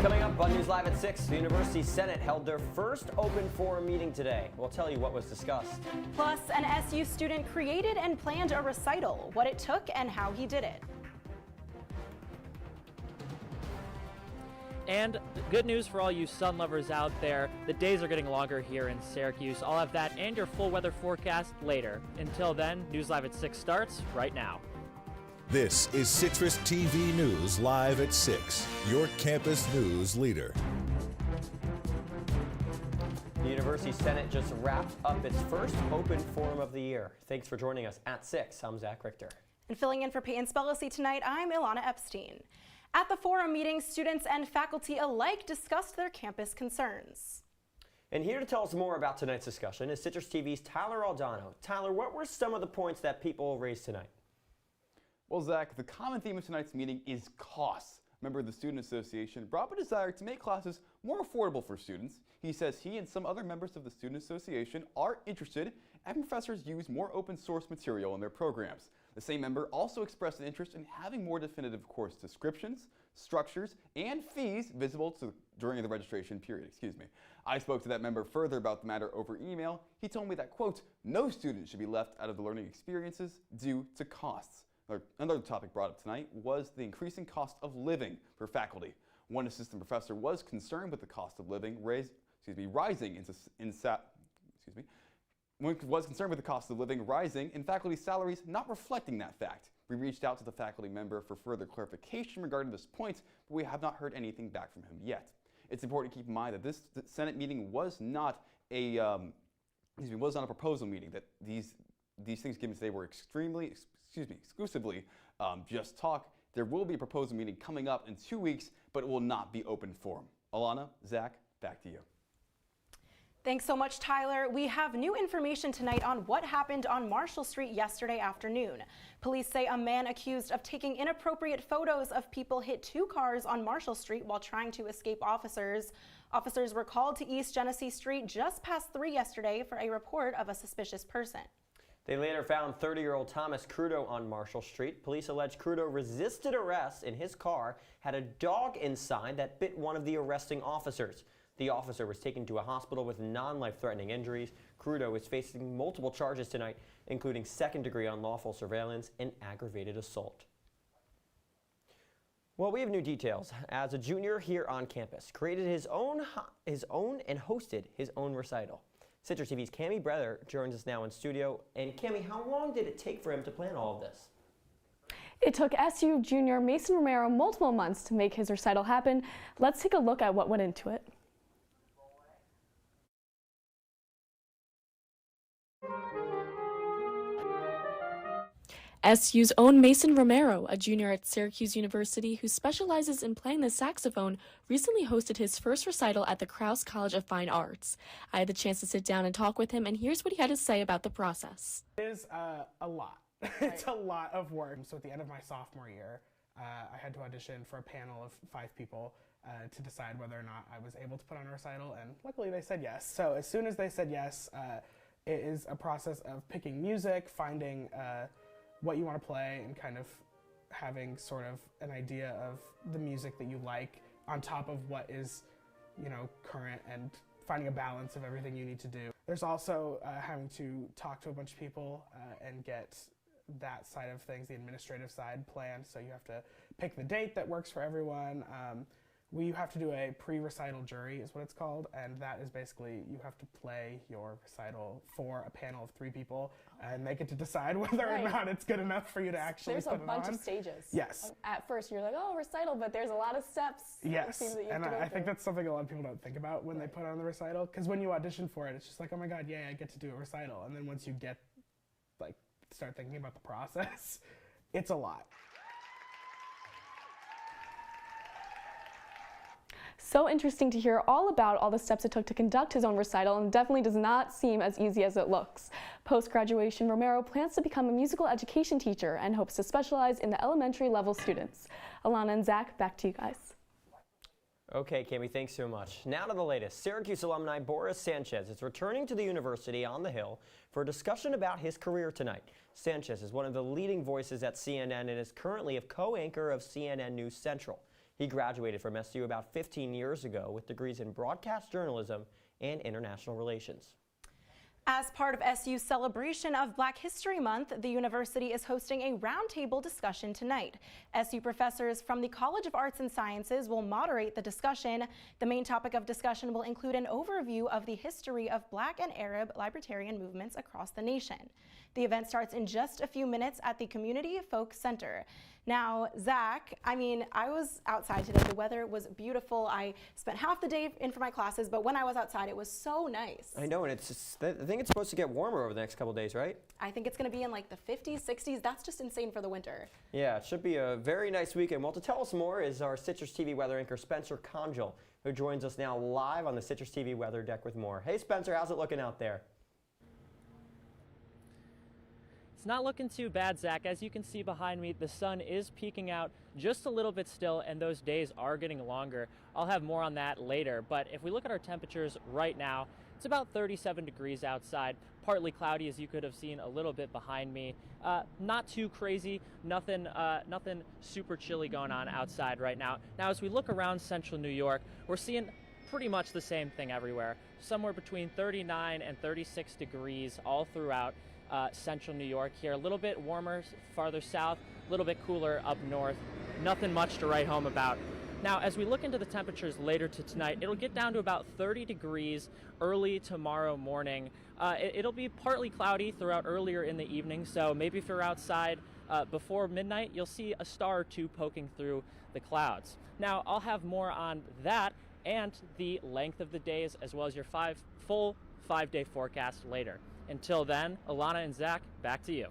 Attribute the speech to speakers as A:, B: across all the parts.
A: Coming up on News Live at 6, the University Senate held their first open forum meeting today. We'll tell you what was discussed.
B: Plus, an SU student created and planned a recital, what it took and how he did it.
C: And good news for all you sun lovers out there, the days are getting longer here in Syracuse. I'll have that and your full weather forecast later. Until then, News Live at 6 starts right now.
D: This is CitrusTV News Live at 6, your campus news leader.
A: The University Senate just wrapped up its first open forum of the year. Thanks for joining us at 6. I'm Zach Richter.
B: And filling in for Peyton Spellacy tonight, I'm Ilana Epstein. At the forum meeting, students and faculty alike discussed their campus concerns.
A: And here to tell us more about tonight's discussion is Citrus TV's Tyler Aldano. Tyler, what were some of the points that people raised tonight?
E: Well, Zach, the common theme of tonight's meeting is costs. A member of the Student Association brought up a desire to make classes more affordable for students. He says he and some other members of the Student Association are interested in having professors use more open source material in their programs. The same member also expressed an interest in having more definitive course descriptions, structures, and fees visible during the registration period. I spoke to that member further about the matter over email. He told me that, quote, no student should be left out of the learning experiences due to costs. Another topic brought up tonight was the increasing cost of living for faculty. One assistant professor was concerned with the cost of living rising and faculty salaries not reflecting that fact. We reached out to the faculty member for further clarification regarding this point, but we have not heard anything back from him yet. It's important to keep in mind that this Senate meeting was not a proposal meeting. That these things given today were exclusively just talk. There will be a proposal meeting coming up in 2 weeks, but it will not be open forum. Ilana, Zach, back to you.
B: Thanks so much, Tyler. We have new information tonight on what happened on Marshall Street yesterday afternoon. Police say a man accused of taking inappropriate photos of people hit 2 cars on Marshall Street while trying to escape officers. Officers were called to East Genesee Street just past 3 yesterday for a report of a suspicious person.
A: They later found 30-year-old Thomas Crudo on Marshall Street. Police allege Crudo resisted arrest in his car, had a dog inside that bit one of the arresting officers. The officer was taken to a hospital with non-life-threatening injuries. Crudo is facing multiple charges tonight, including second-degree unlawful surveillance and aggravated assault. Well, we have new details. As a junior here on campus, created his own and hosted his own recital. Citrus TV's Cami Brother joins us now in studio. And Cami, how long did it take for him to plan all of this?
F: It took SU junior Mason Romero multiple months to make his recital happen. Let's take a look at what went into it. SU's own Mason Romero, a junior at Syracuse University who specializes in playing the saxophone, recently hosted his first recital at the Krause College of Fine Arts. I had the chance to sit down and talk with him, and here's what he had to say about the process.
G: It is a lot. It's a lot of work. So at the end of my sophomore year, I had to audition for a panel of 5 people to decide whether or not I was able to put on a recital, and luckily they said yes. So as soon as they said yes, it is a process of picking music, finding what you want to play, and kind of having sort of an idea of the music that you like on top of what is, current, and finding a balance of everything you need to do. There's also having to talk to a bunch of people and get that side of things, the administrative side, planned. So you have to pick the date that works for everyone. We have to do a pre-recital jury is what it's called, and that is basically you have to play your recital for a panel of 3 people, and they get to decide whether or not it's good enough for you to actually put it on.
F: There's a bunch of stages.
G: Yes.
F: At first you're like, oh, recital, but there's a lot of steps.
G: Yes,
F: that you
G: and
F: have to go
G: I think
F: through.
G: that's something a lot of people don't think about when they put on the recital, because when you audition for it, it's just like, oh my god, yeah, I get to do a recital, and then once you start thinking about the process, it's a lot.
F: So interesting to hear all about all the steps it took to conduct his own recital, and definitely does not seem as easy as it looks. Post-graduation, Romero plans to become a musical education teacher and hopes to specialize in the elementary level students. Ilana and Zach, back to you guys.
A: Okay, Cami, thanks so much. Now to the latest. Syracuse alumni Boris Sanchez is returning to the university on the Hill for a discussion about his career tonight. Sanchez is one of the leading voices at CNN and is currently a co-anchor of CNN News Central. He graduated from SU about 15 years ago with degrees in broadcast journalism and international relations.
B: As part of SU's celebration of Black History Month, the university is hosting a roundtable discussion tonight. SU professors from the College of Arts and Sciences will moderate the discussion. The main topic of discussion will include an overview of the history of Black and Arab libertarian movements across the nation. The event starts in just a few minutes at the Community Folk Center. Now, Zach, I was outside today. The weather was beautiful. I spent half the day in for my classes, but when I was outside, it was so nice.
A: I know, and I think it's supposed to get warmer over the next couple days, right?
B: I think it's going to be in like the 50s, 60s. That's just insane for the winter.
A: Yeah, it should be a very nice weekend. Well, to tell us more is our Citrus TV weather anchor, Spencer Congel, who joins us now live on the Citrus TV weather deck with more. Hey, Spencer, how's it looking out there?
C: It's not looking too bad, Zach. As you can see behind me, the sun is peeking out just a little bit still, and those days are getting longer. I'll have more on that later, but if we look at our temperatures right now, it's about 37 degrees outside, partly cloudy, as you could have seen a little bit behind me. Not too crazy, nothing super chilly going on outside right now. Now, as we look around central New York, we're seeing pretty much the same thing everywhere, somewhere between 39 and 36 degrees all throughout central New York here. A little bit warmer farther south, a little bit cooler up north. Nothing much to write home about. Now, as we look into the temperatures later tonight, it'll get down to about 30 degrees early tomorrow morning. It'll be partly cloudy throughout earlier in the evening, so maybe if you're outside before midnight, you'll see a star or two poking through the clouds. Now, I'll have more on that and the length of the days, as well as your full five-day forecast later. Until then, Ilana and Zach, back to you.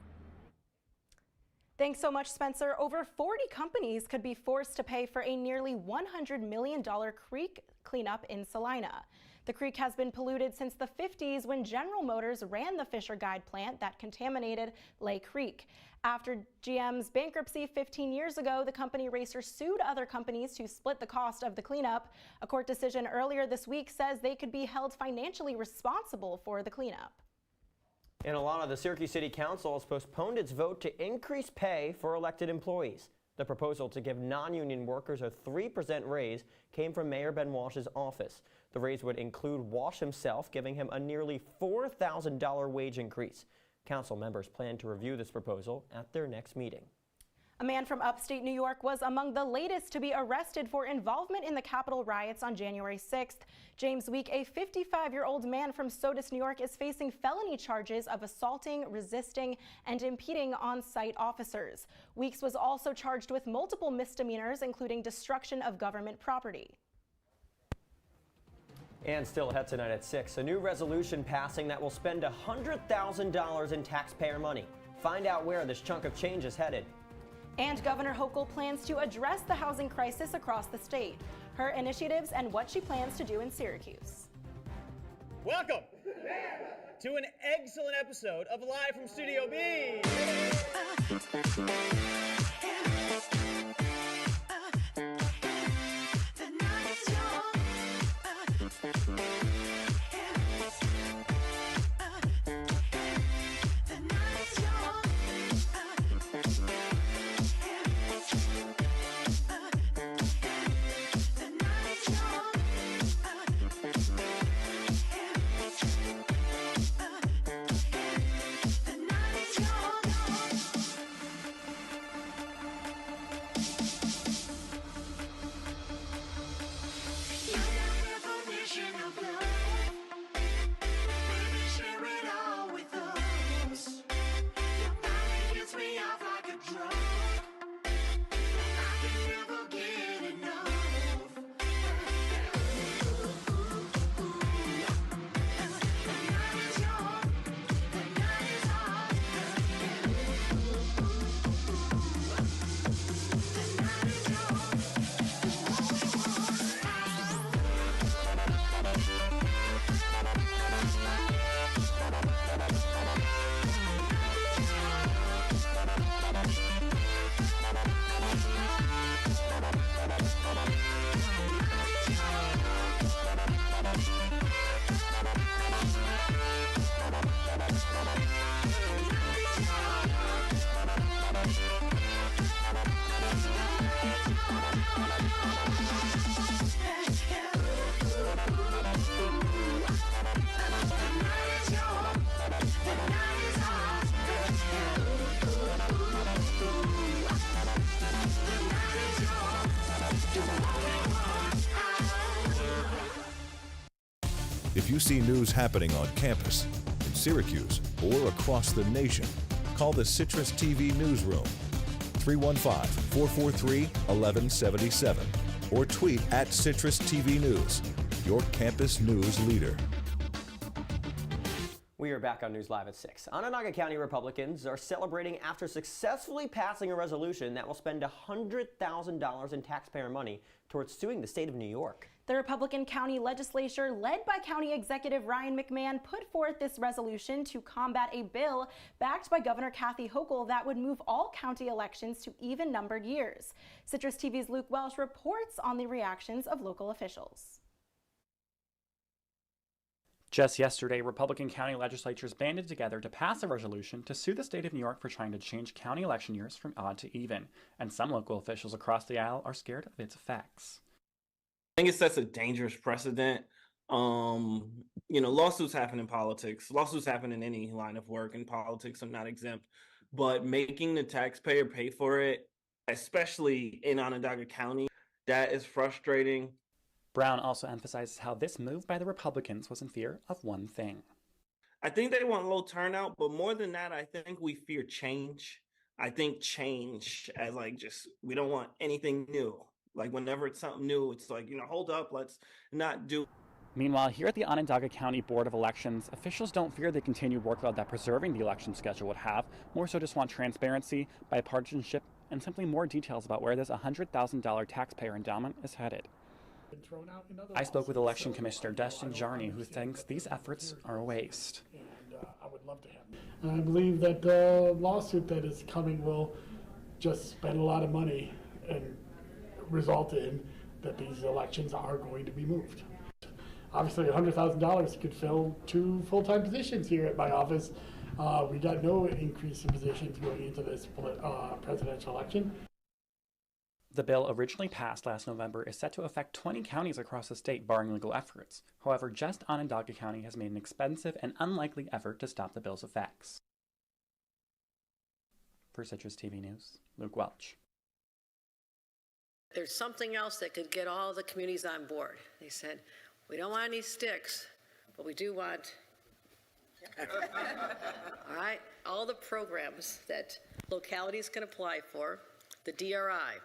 B: Thanks so much, Spencer. Over 40 companies could be forced to pay for a nearly $100 million creek cleanup in Salina. The creek has been polluted since the 50s when General Motors ran the Fisher Guide plant that contaminated Lake Creek. After GM's bankruptcy 15 years ago, the company racer sued other companies to split the cost of the cleanup. A court decision earlier this week says they could be held financially responsible for the cleanup.
A: In Ilana, the Syracuse City Council has postponed its vote to increase pay for elected employees. The proposal to give non-union workers a 3% raise came from Mayor Ben Walsh's office. The raise would include Walsh himself, giving him a nearly $4,000 wage increase. Council members plan to review this proposal at their next meeting.
B: A man from upstate New York was among the latest to be arrested for involvement in the Capitol riots on January 6th. James Week, a 55-year-old man from Sodus, New York, is facing felony charges of assaulting, resisting, and impeding on-site officers. Weeks was also charged with multiple misdemeanors, including destruction of government property.
A: And still ahead tonight at 6, a new resolution passing that will spend $100,000 in taxpayer money. Find out where this chunk of change is headed.
B: And Governor Hochul plans to address the housing crisis across the state, her initiatives, and what she plans to do in Syracuse.
H: Welcome to an excellent episode of Live from Studio B.
D: If you see news happening on campus, in Syracuse, or across the nation, call the Citrus TV newsroom, 315-443-1177, or tweet at Citrus TV News, your campus news leader.
A: We are back on News Live at 6. Onondaga County Republicans are celebrating after successfully passing a resolution that will spend $100,000 in taxpayer money towards suing the state of New York.
B: The Republican county legislature, led by County Executive Ryan McMahon, put forth this resolution to combat a bill backed by Governor Kathy Hochul that would move all county elections to even-numbered years. Citrus TV's Luke Welsh reports on the reactions of local officials.
I: Just yesterday, Republican county legislatures banded together to pass a resolution to sue the state of New York for trying to change county election years from odd to even, and some local officials across the aisle are scared of its effects.
J: I think it sets a dangerous precedent. Lawsuits happen in politics. Lawsuits happen in any line of work. In politics, I'm not exempt. But making the taxpayer pay for it, especially in Onondaga County, that is frustrating.
I: Brown also emphasizes how this move by the Republicans was in fear of one thing.
J: I think they want low turnout, but more than that, I think we fear change. I think change as we don't want anything new. Like whenever it's something new, it's hold up, let's not do.
I: Meanwhile, here at the Onondaga County Board of Elections, officials don't fear the continued workload that preserving the election schedule would have, more so just want transparency, bipartisanship, and simply more details about where this $100,000 taxpayer endowment is headed. I spoke with Election Commissioner Destin Jarney, who thinks these efforts are a waste.
K: I would love to have it. And I believe that the lawsuit that is coming will just spend a lot of money and result in that these elections are going to be moved. Obviously, $100,000 could fill 2 full-time positions here at my office. We got no increase in positions going into this presidential election.
I: The bill, originally passed last November, is set to affect 20 counties across the state, barring legal efforts. However, just Onondaga County has made an expensive and unlikely effort to stop the bill's effects. For Citrus TV News, Luke Welch.
L: There's something else that could get all the communities on board. They said, we don't want any sticks, but we do want, all right, all the programs that localities can apply for, the DRI,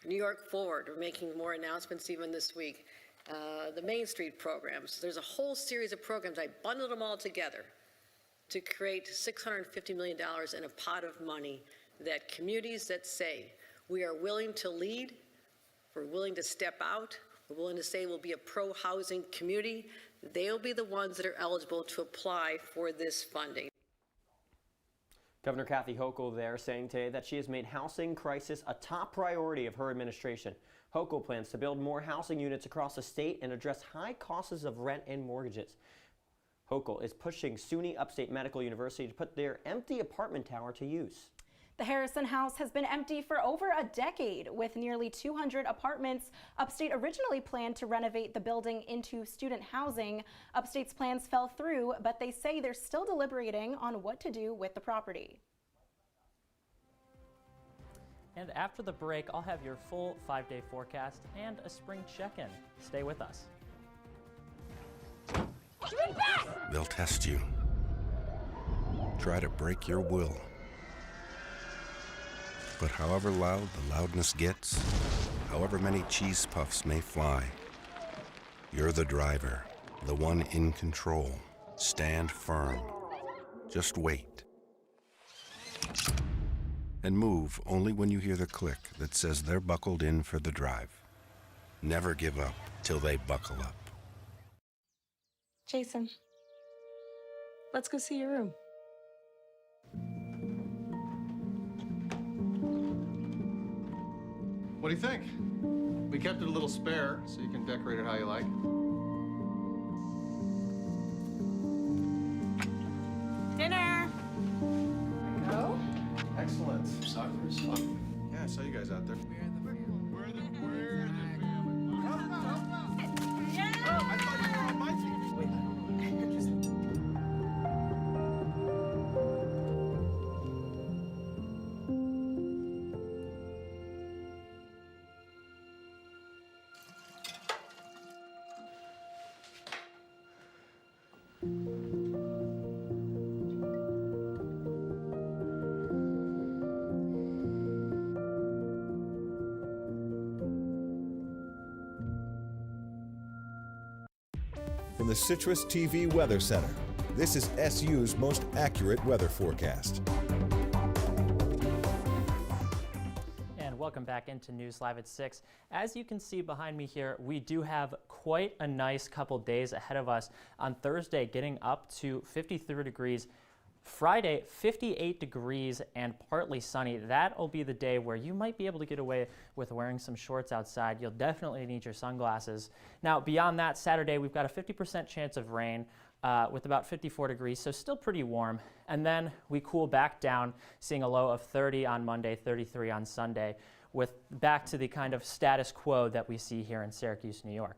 L: New York Forward, we're making more announcements even this week, the Main Street programs. There's a whole series of programs. I bundled them all together to create $650 million in a pot of money that communities that say we are willing to lead, we're willing to step out, we're willing to say we'll be a pro-housing community, they'll be the ones that are eligible to apply for this funding.
A: Governor Kathy Hochul there saying today that she has made housing crisis a top priority of her administration. Hochul plans to build more housing units across the state and address high costs of rent and mortgages. Hochul is pushing SUNY Upstate Medical University to put their empty apartment tower to use.
B: The Harrison House has been empty for over a decade. With nearly 200 apartments, Upstate originally planned to renovate the building into student housing. Upstate's plans fell through, but they say they're still deliberating on what to do with the property.
C: And after the break, I'll have your full 5-day forecast and a spring check-in. Stay with us.
M: They'll test you. Try to break your will. But however loud the loudness gets, however many cheese puffs may fly, you're the driver, the one in control. Stand firm. Just wait. And move only when you hear the click that says they're buckled in for the drive. Never give up till they buckle up.
F: Jason, let's go see your room.
N: What do you think? We kept it a little spare, so you can decorate it how you like.
B: Dinner! Go.
N: Excellent. Soccer is fun. Yeah, I saw you guys out there. We're the family. Yeah! Oh, I thought you were on my team.
D: From the Citrus TV Weather Center, this is SU's most accurate weather forecast.
C: And welcome back into News Live at 6. As you can see behind me here, we do have quite a nice couple days ahead of us. On Thursday, getting up to 53 degrees. Friday, 58 degrees and partly sunny. That'll be the day where you might be able to get away with wearing some shorts outside. You'll definitely need your sunglasses. Now, beyond that, Saturday, we've got a 50% chance of rain with about 54 degrees, so still pretty warm. And then we cool back down, seeing a low of 30 on Monday, 33 on Sunday, with back to the kind of status quo that we see here in Syracuse, New York.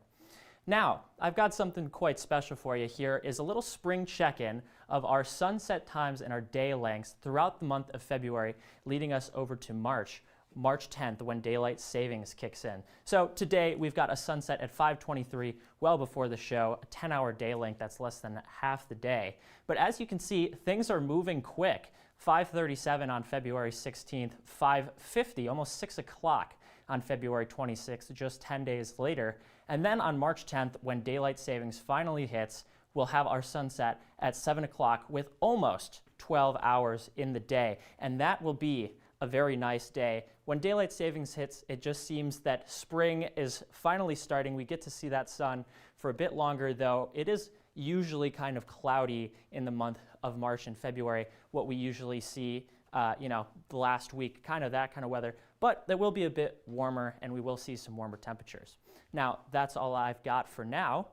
C: Now, I've got something quite special for you. Here is a little spring check-in of our sunset times and our day lengths throughout the month of February, leading us over to March 10th, when daylight savings kicks in. So today we've got a sunset at 5:23, well before the show, a 10-hour day length that's less than half the day. But as you can see, things are moving quick. 5:37 on February 16th, 5:50, almost 6 o'clock on February 26th, just 10 days later. And then on March 10th, when daylight savings finally hits, we'll have our sunset at 7 o'clock with almost 12 hours in the day. And that will be a very nice day. When daylight savings hits, it just seems that spring is finally starting. We get to see that sun for a bit longer, though it is usually kind of cloudy in the month of March and February, what we usually see the last week, kind of that kind of weather. But there will be a bit warmer, and we will see some warmer temperatures. Now, that's all I've got for now.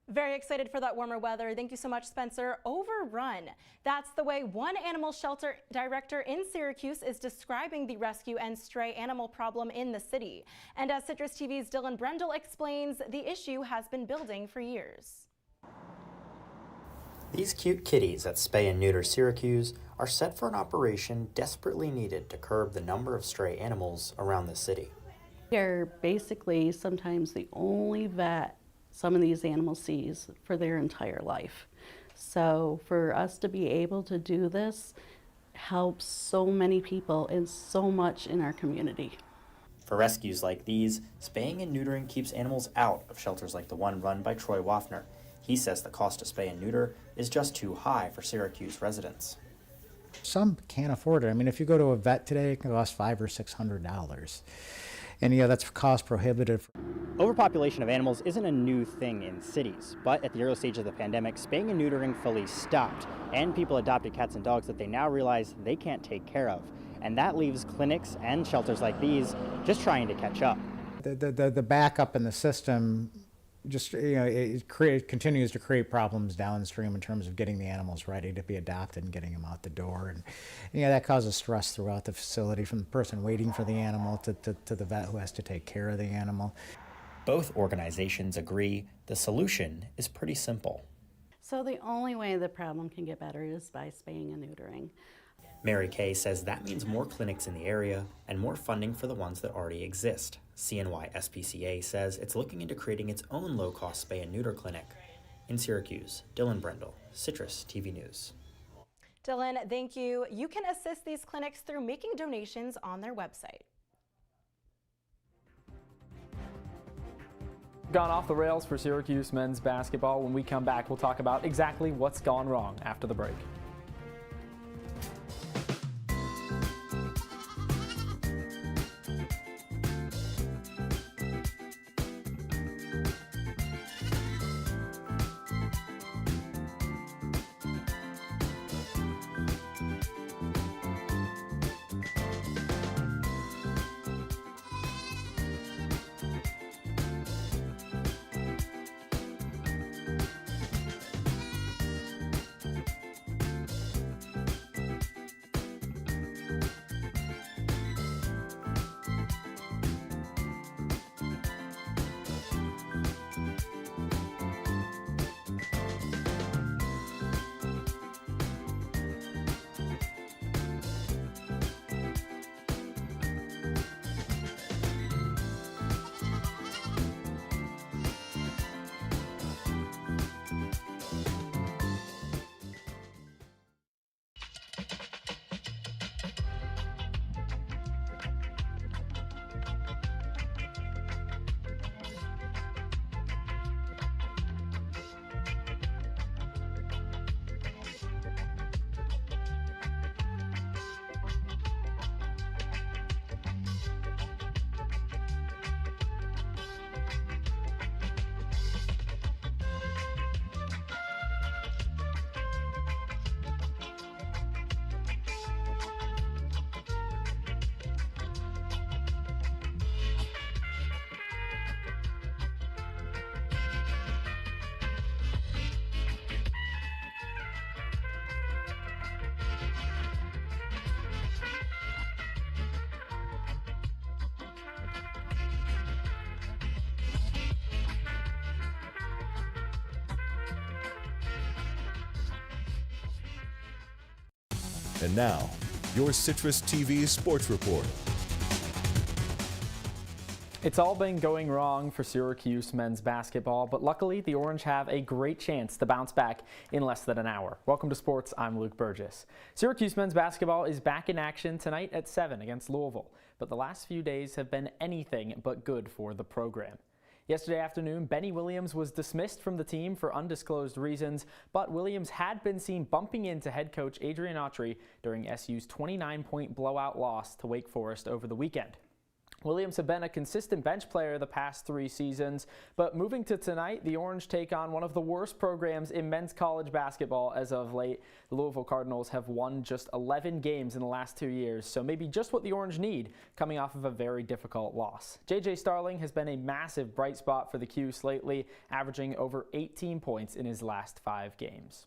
B: Very excited for that warmer weather. Thank you so much, Spencer. Overrun. That's the way one animal shelter director in Syracuse is describing the rescue and stray animal problem in the city. And as Citrus TV's Dylan Brendel explains, the issue has been building for years.
O: These cute kitties at Spay and Neuter Syracuse are set for an operation desperately needed to curb the number of stray animals around the city.
P: They're basically sometimes the only vet some of these animals sees for their entire life. So for us to be able to do this helps so many people and so much in our community.
O: For rescues like these, spaying and neutering keeps animals out of shelters like the one run by Troy Waffner. He says the cost to spay and neuter is just too high for Syracuse residents.
Q: Some can't afford it. I mean, if you go to a vet today, it can cost $500 or $600. And that's cost prohibitive.
R: Overpopulation of animals isn't a new thing in cities, but at the early stage of the pandemic, spaying and neutering fully stopped, and people adopted cats and dogs that they now realize they can't take care of. And that leaves clinics and shelters like these just trying to catch up.
Q: The backup in the system just it continues to create problems downstream in terms of getting the animals ready to be adopted and getting them out the door, and that causes stress throughout the facility, from the person waiting for the animal to the vet who has to take care of the animal.
O: Both organizations agree the solution is pretty simple.
P: So the only way the problem can get better is by spaying and neutering.
O: Mary Kay says that means more clinics in the area and more funding for the ones that already exist. CNY SPCA says it's looking into creating its own low-cost spay and neuter clinic. In Syracuse, Dylan Brendel, Citrus TV News.
B: Dylan, thank you. You can assist these clinics through making donations on their website.
S: Gone off the rails for Syracuse men's basketball. When we come back, we'll talk about exactly what's gone wrong after the break.
D: And now, your CitrusTV Sports Report.
S: It's all been going wrong for Syracuse men's basketball, but luckily the Orange have a great chance to bounce back in less than an hour. Welcome to sports, I'm Luke Burgess. Syracuse men's basketball is back in action tonight at 7 against Louisville, but the last few days have been anything but good for the program. Yesterday afternoon, Benny Williams was dismissed from the team for undisclosed reasons, but Williams had been seen bumping into head coach Adrian Autry during SU's 29-point blowout loss to Wake Forest over the weekend. Williams had been a consistent bench player the past 3 seasons, but moving to tonight, the Orange take on one of the worst programs in men's college basketball as of late. The Louisville Cardinals have won just 11 games in the last 2 years, so maybe just what the Orange need coming off of a very difficult loss. J.J. Starling has been a massive bright spot for the Cuse lately, averaging over 18 points in his last 5 games.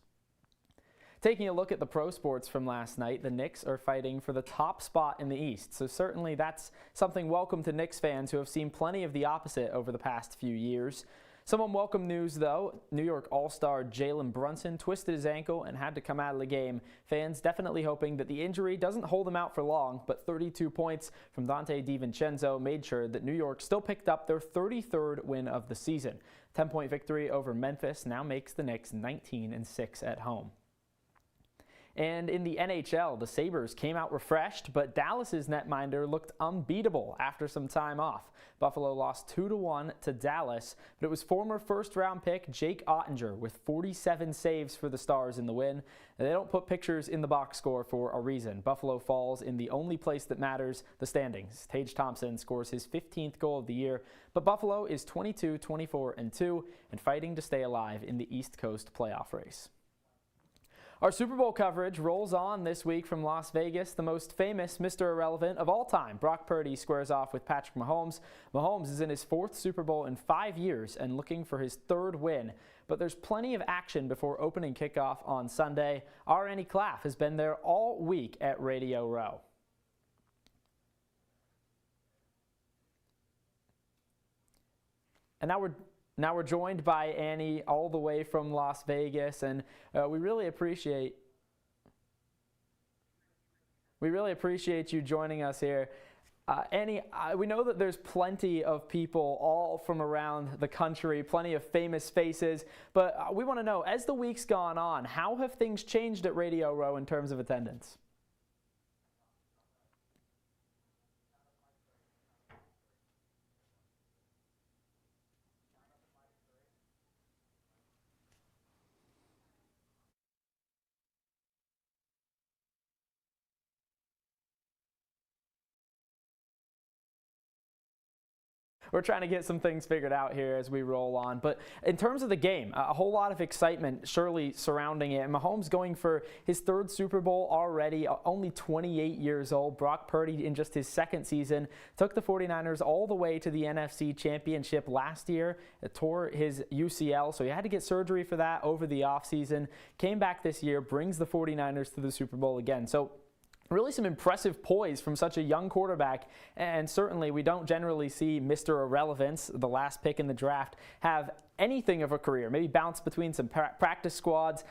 S: Taking a look at the pro sports from last night, the Knicks are fighting for the top spot in the East, so certainly that's something welcome to Knicks fans who have seen plenty of the opposite over the past few years. Some unwelcome news, though. New York All-Star Jalen Brunson twisted his ankle and had to come out of the game. Fans definitely hoping that the injury doesn't hold him out for long, but 32 points from Dante DiVincenzo made sure that New York still picked up their 33rd win of the season. 10-point victory over Memphis now makes the Knicks 19-6 at home. And in the NHL, the Sabres came out refreshed, but Dallas's netminder looked unbeatable after some time off. Buffalo lost 2-1 to Dallas, but it was former first-round pick Jake Ottinger with 47 saves for the Stars in the win. They don't put pictures in the box score for a reason. Buffalo falls in the only place that matters, the standings. Tage Thompson scores his 15th goal of the year, but Buffalo is 22-24-2 and fighting to stay alive in the East Coast playoff race. Our Super Bowl coverage rolls on this week from Las Vegas. The most famous Mr. Irrelevant of all time, Brock Purdy, squares off with Patrick Mahomes. Mahomes is in his 4th Super Bowl in 5 years and looking for his 3rd win. But there's plenty of action before opening kickoff on Sunday. Our Annie Claff has been there all week at Radio Row. And now we're joined by Annie all the way from Las Vegas, and we really appreciate you joining us here. Annie, we know that there's plenty of people all from around the country, plenty of famous faces, but we want to know, as the week's gone on, how have things changed at Radio Row in terms of attendance? We're trying to get some things figured out here as we roll on. But in terms of the game, a whole lot of excitement surely surrounding it. Mahomes going for his 3rd Super Bowl already, only 28 years old. Brock Purdy in just his 2nd season took the 49ers all the way to the NFC Championship last year. It tore his UCL, so he had to get surgery for that over the offseason. Came back this year, brings the 49ers to the Super Bowl again. So really some impressive poise from such a young quarterback, and certainly we don't generally see Mr. Irrelevance, the last pick in the draft, have anything of a career. Maybe bounce between some practice squads,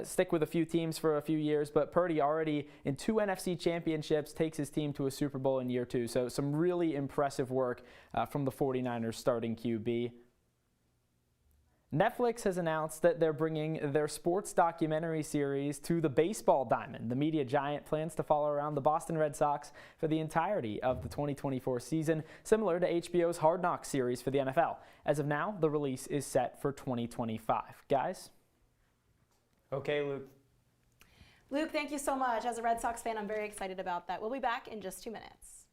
S: stick with a few teams for a few years, but Purdy already in 2 NFC championships, takes his team to a Super Bowl in year 2. So some really impressive work from the 49ers starting QB. Netflix has announced that they're bringing their sports documentary series to the baseball diamond. The media giant plans to follow around the Boston Red Sox for the entirety of the 2024 season, similar to HBO's Hard Knocks series for the NFL. As of now, the release is set for 2025. Guys?
A: Okay, Luke.
B: Luke, thank you so much. As a Red Sox fan, I'm very excited about that. We'll be back in just 2 minutes.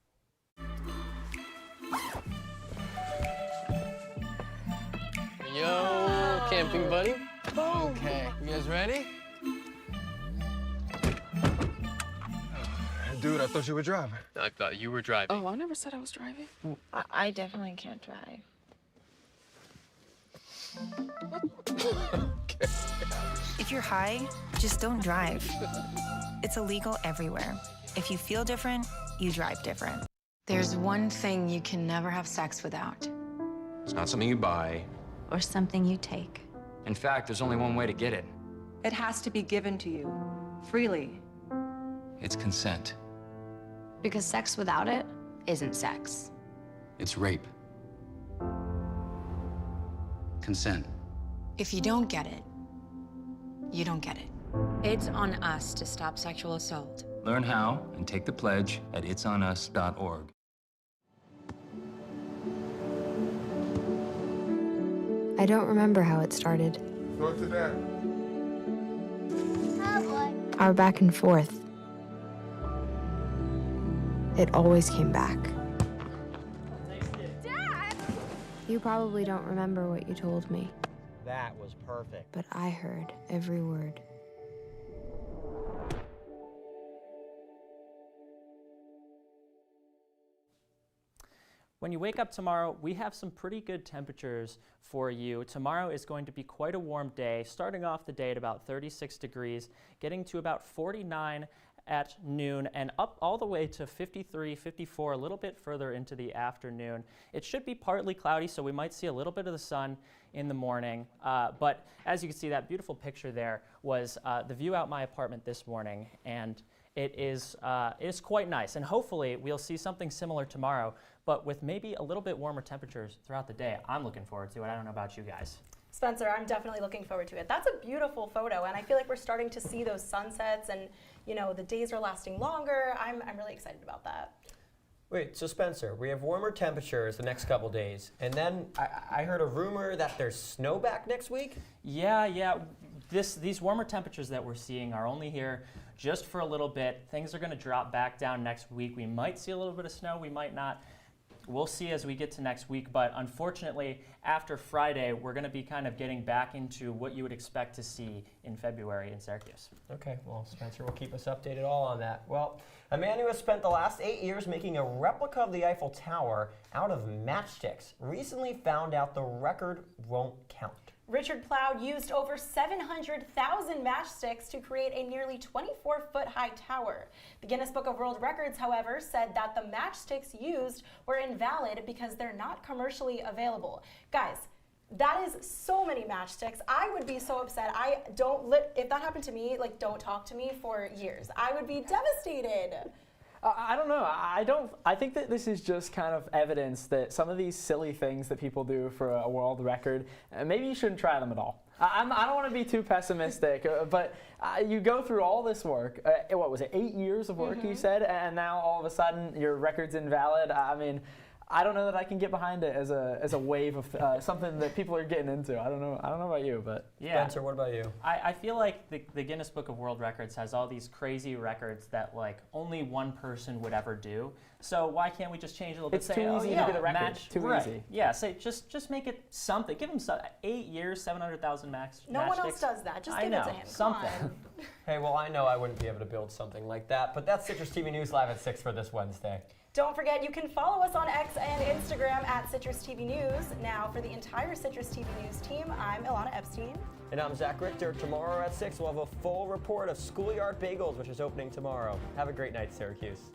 T: Yo, camping buddy. Okay, you guys ready?
N: Dude, I thought you were driving.
T: I thought you were driving.
U: Oh, I never said I was driving.
V: I definitely can't drive.
N: Okay.
W: If you're high, just don't drive. It's illegal everywhere. If you feel different, you drive different.
X: There's one thing you can never have sex without.
Y: It's not something you buy.
X: Or something you take.
Y: In fact, there's only one way to get it.
Z: It has to be given to you, freely.
Y: It's consent.
X: Because sex without it isn't sex.
Y: It's rape. Consent.
X: If you don't get it, you don't get it. It's on us to stop sexual assault.
Y: Learn how and take the pledge at itsonus.org.
X: I don't remember how it started.
N: Go to that.
X: Our back and forth. It always came back. Dad! You probably don't remember what you told me,
A: That was perfect.
X: but I heard every word.
C: When you wake up tomorrow, we have some pretty good temperatures for you. Tomorrow is going to be quite a warm day, starting off the day at about 36 degrees, getting to about 49 at noon, and up all the way to 53, 54, a little bit further into the afternoon. It should be partly cloudy, so we might see a little bit of the sun in the morning. But as you can see, that beautiful picture there was the view out my apartment this morning, and it is quite nice. And hopefully we'll see something similar tomorrow, but with maybe a little bit warmer temperatures throughout the day. I'm looking forward to it. I don't know about you guys.
B: Spencer, I'm definitely looking forward to it. That's a beautiful photo, and I feel like we're starting to see those sunsets, and you know, the days are lasting longer. I'm really excited about that.
A: Wait, so Spencer, we have warmer temperatures the next couple days, and then I heard a rumor that there's snow back next week?
C: Yeah. These warmer temperatures that we're seeing are only here just for a little bit. Things are going to drop back down next week. We might see a little bit of snow, we might not. We'll see as we get to next week, but unfortunately, after Friday, we're going to be kind of getting back into what you would expect to see in February in Syracuse.
A: Okay, well, Spencer will keep us updated all on that. Well, a man who has spent the last 8 years making a replica of the Eiffel Tower out of matchsticks recently found out the record won't count.
B: Richard Ploud used over 700,000 matchsticks to create a nearly 24-foot high tower. The Guinness Book of World Records, however, said that the matchsticks used were invalid because they're not commercially available. Guys, that is so many matchsticks. I would be so upset. If that happened to me, like, don't talk to me for years. I would be devastated.
S: I don't know. I think that this is just kind of evidence that some of these silly things that people do for a world record, maybe you shouldn't try them at all. I don't want to be too pessimistic, but you go through all this work. What was it, 8 years of work, you said, and now all of a sudden your record's invalid? I mean, I don't know that I can get behind it as a wave of something that people are getting into. I don't know about you, but
C: yeah.
A: Spencer, what about you?
C: I feel like the Guinness Book of World Records has all these crazy records that like only one person would ever do. So why can't we just change a little bit?
S: It's too easy to get a record. Too easy.
C: Yeah, say just make it something. Give him 8 years, 700,000 max.
B: No one else does that. Just give it to him.
C: Something.
A: Hey, well, I know I wouldn't be able to build something like that, but that's Citrus TV News Live at 6 for this Wednesday.
B: Don't forget, you can follow us on X and Instagram at CitrusTV News. Now, for the entire Citrus TV News team, I'm Ilana Epstein.
A: And I'm Zach Richter. Tomorrow at 6, we'll have a full report of Schoolyard Bagels, which is opening tomorrow. Have a great night, Syracuse.